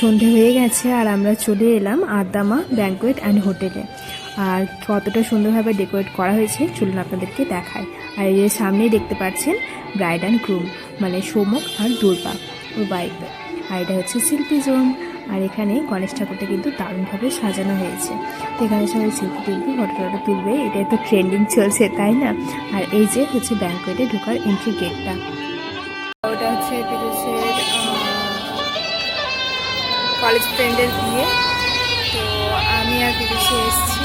সন্ধে হয়ে গেছে আর আমরা চলে এলাম আদ্দামা ব্যাঙ্কোয়েট অ্যান্ড হোটেলে। আর কতটা সুন্দরভাবে ডেকোরেট করা হয়েছে চলুন আপনাদেরকে দেখায়। আর এই যে সামনেই দেখতে পাচ্ছেন ব্রাইড অ্যান্ড গ্রুম, মানে সৌমক আর দুর্বা ওর বাইক। আর এটা হচ্ছে শিল্পী জোন। আর এখানে গণেশ ঠাকুরটা কিন্তু দারুণভাবে সাজানো হয়েছে। তো এখানে সবাই শিল্পী তুলবে, ফটো তুলবে, এটা তো ট্রেন্ডিং চলছে তাই না। আর এই যে হচ্ছে ব্যাঙ্কোয়েটে ঢোকার এন্ট্রি গেটটা। ওটা হচ্ছে পিরুষের কলেজ ফ্রেন্ডের বিয়ে। তো আমি আর পিরুষে এসছি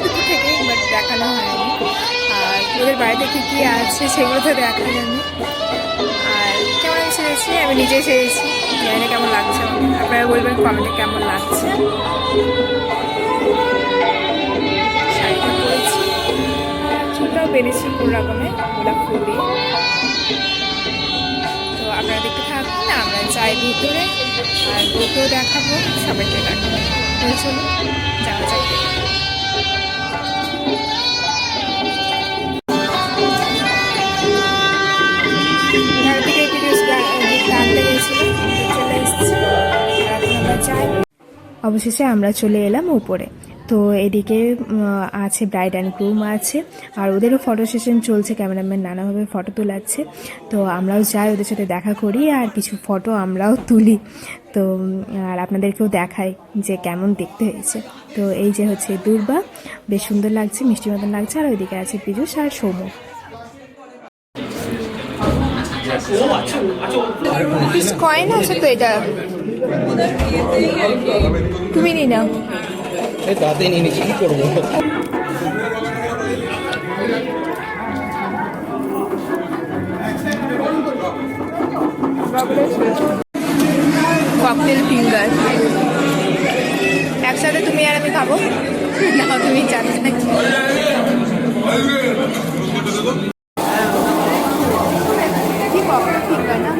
দুপুর থেকে, বাট দেখানো হয়নি। আর ওদের বাড়িতে কী কী আছে সেগুলো তো দেখা যায়নি। আর কেমন আমি সেরেছি, আমি নিজেই সেরেছি, জানি না কেমন লাগছে। আপনারা বলবেন কমেন্টে কেমন লাগছে। শাড়িটা পরেছি, চুলটাও বেঁধেছি কোনো রকমের গোলাপ ফুল দিয়ে। তো আপনারা দেখতে থাকুন না, আমরা যাই ভিতরে আর ওকেও দেখাবো, সবাইকে দেখাবো। চলুন যাওয়া যাক। ঘর থেকে আনতে গিয়েছিলাম, চলে এসেছি। এখন আমরা যাই। অবশেষে আমরা চলে এলাম উপরে। তো এদিকে আছে ব্রাইড অ্যান্ড গ্রুম আছে, আর ওদেরও ফটো সেশন চলছে, ক্যামেরাম্যান নানাভাবে ফটো তোলাচ্ছে। তো আমরাও যাই, ওদের সাথে দেখা করি আর কিছু ফটো আমরাও তুলি। তো আর আপনাদেরকেও দেখাই যে কেমন দেখতে হয়েছে। তো এই যে হচ্ছে দুর্বা, বেশ সুন্দর লাগছে, মিষ্টি মতন লাগছে। আর ওইদিকে আছে পীযূষ আর সৌমক। কয়েন আছে তো, এটা তুমি নি নাও। তাতে নিয়ে নিচ্ছি, কি করবো? ককটেল ফিঙ্গার একসাথে তুমি আর আমি খাবো না, তুমি জানো না। কি ককটেল ফিঙ্গার না,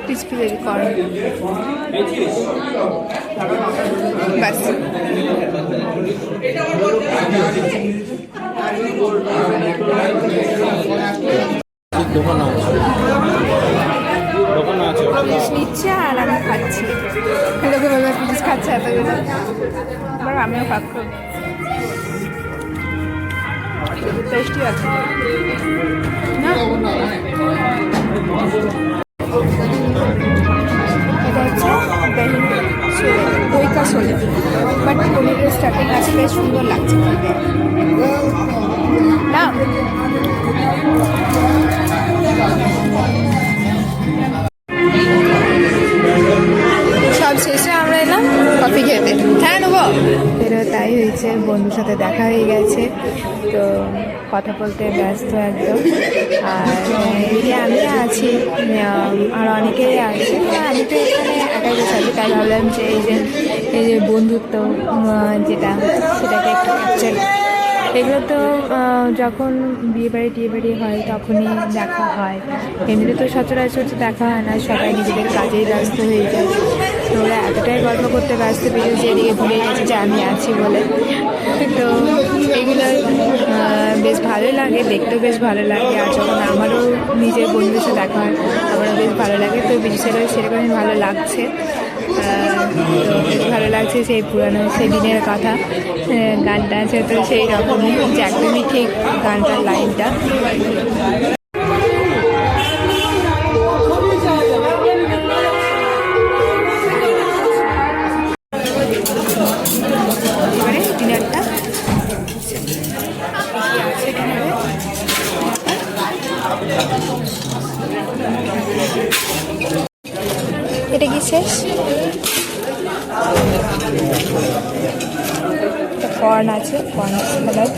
ক্রিসপি বেবি কর্ন, বাস। নিচ্ছে আর আমি খাচ্ছি, লোকে বলবে পিস খাচ্ছে এতগুলো, এবার আমিও খাচ্ছি। টেস্টি আছে না? এটা হচ্ছে দই কা ছোলে, বাট পনিরের স্টার্টিং আছে, বেশ সুন্দর লাগছে না। সব শেষে আমরা এলাম কফি খেতে। হ্যাঁ নেবো, এরও তাই হয়েছে, বন্ধুর সাথে দেখা হয়ে গেছে। তো কথা বলতে ব্যস্ত একদম। আর এদিকে আমি আছি, আর অনেকেই আছে। আমি তো এখানে একাই বসে আছি, তাই ভাবলাম যে এই যে বন্ধুত্ব যেটা, সেটাকে একটু ক্যাপচার। এগুলো তো যখন বিয়েবাড়ি হয় তখনই দেখা হয়, এমনিতে তো সচরাচর দেখা হয় না, সবাই নিজেদের কাজেই ব্যস্ত হয়ে যায়। তো ওরা এতটাই গল্প করতে ব্যস্ত পেরে যে এদিকে ভুলে গেছে যে আমি আছি বলে। তো এগুলো বেশ ভালোই লাগে, দেখতেও বেশ ভালো লাগে। আর যখন আমারও নিজের বন্ধুদের সাথে দেখা হয় আমারও বেশ ভালো লাগে। তো বিশেষভাবে সেরকমই ভালো লাগছে। তো বেশ ভালো লাগছে, সেই পুরানো সেই দিনের কথা। গানটা আছে তো সেই রকমই, যে একদমই ঠিক গানটার লাইনটা। এবারে ডিনারটা এটা কি শেষ? কর্ন আছে, কর্ন স্যালাড।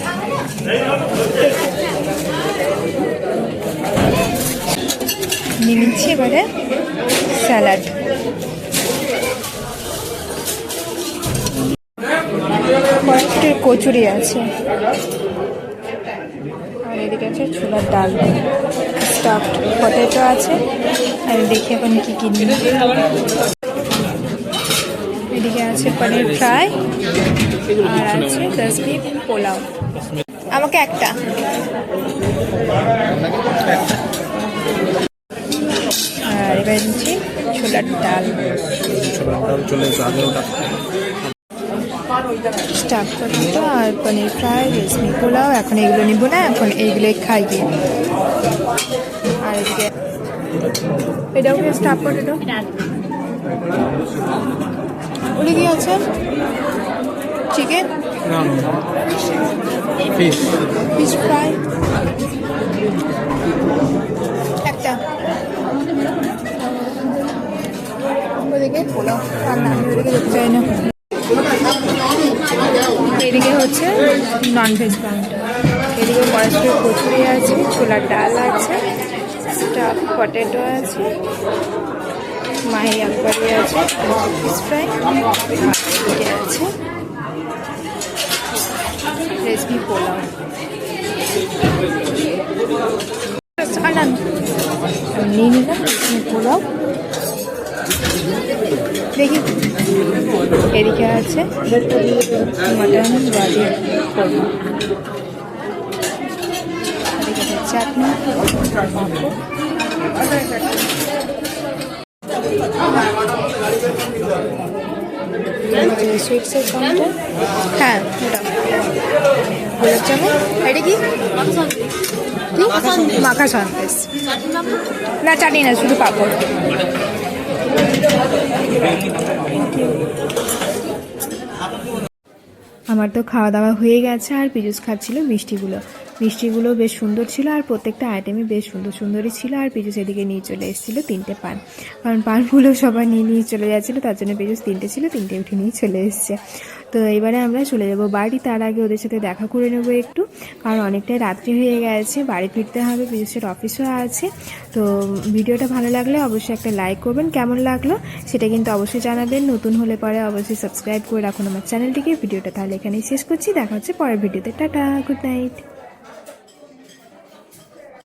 নিয়ে নিচ্ছি এবারে স্যালাড। কয়েকটি কচুরি আছে, আর এদিকে আছে ছোলার ডাল, স্টাফড পটেটো আছে। আর দেখি এখন কি কি নিই। এদিকে আছে পনির ফ্রাই, আর আছে 10 পিস পোলাও। আমাকে একটা। ডাল ছোলার ডাল চলে এসে আগে ওটা স্টাফ পটেটো আর পনির ফ্রাই, রেশমি পোলাও। এখন এগুলো নিব না, এখন এইগুলোই খাই গিয়ে। আর এদিকে এটাও কি স্টাফ পটেটো? ওটা কি আছে? চিকেন, ফিশ ফিশ ফ্রাই একটা। ওদিকে পোলাও, আর না আমি ওদিকে যেতে চাই না। এদিকে হচ্ছে ননভেজ কাউন্টার। এদিকে কড়াইশুটি কচুরি আছে, ছোলার ডাল আছে, স্টাফ পটেটো আছে, মাহি আকবরি আছে, ফিশ ফ্রাই আছে, রেসমি পোলাও। নিয়ে নিলাম রেসমি পোলাও। দেখি এদিকে আছে মটন বাড়ি কোরমা, এদিকে চাটনি, সুইটসের কাউন্টার। হ্যাঁ ওটা গোলাপ জামুন। এটা কি মাখা সন্দেশ না, চাটনি না, শুধু পাঁপড়। আমার তো খাওয়া দাওয়া হয়ে গেছে, আর পিজুস খাচ্ছিল মিষ্টিগুলো বেশ সুন্দর ছিল, আর প্রত্যেকটা আইটেমই বেশ সুন্দর সুন্দরই ছিল। আর পিজুস এদিকে নিয়ে চলে এসেছিলো 3টে পান, কারণ পানগুলো সবাই নিয়ে চলে যাচ্ছিলো, তার জন্য পিজুস 3টে ছিল, 3টে উঠে নিয়ে চলে এসছে। তো এবারে আমরা চলে যাব বাড়ি। তার আগে ওদের সাথে দেখা করে নেবো একটু, কারণ অনেকটাই রাত্রি হয়ে গেছে, বাড়ি ফিরতে হবে, পিজুসের অফিসও আছে। তো ভিডিওটা ভালো লাগলে অবশ্যই একটা লাইক করবেন, কেমন লাগলো সেটা কিন্তু অবশ্যই জানাবেন। নতুন হলে পরে অবশ্যই সাবস্ক্রাইব করে রাখুন আমার চ্যানেলটিকে। ভিডিওটা তাহলে এখানেই শেষ করছি, দেখা হচ্ছে পরের ভিডিওতে। Tata, good night.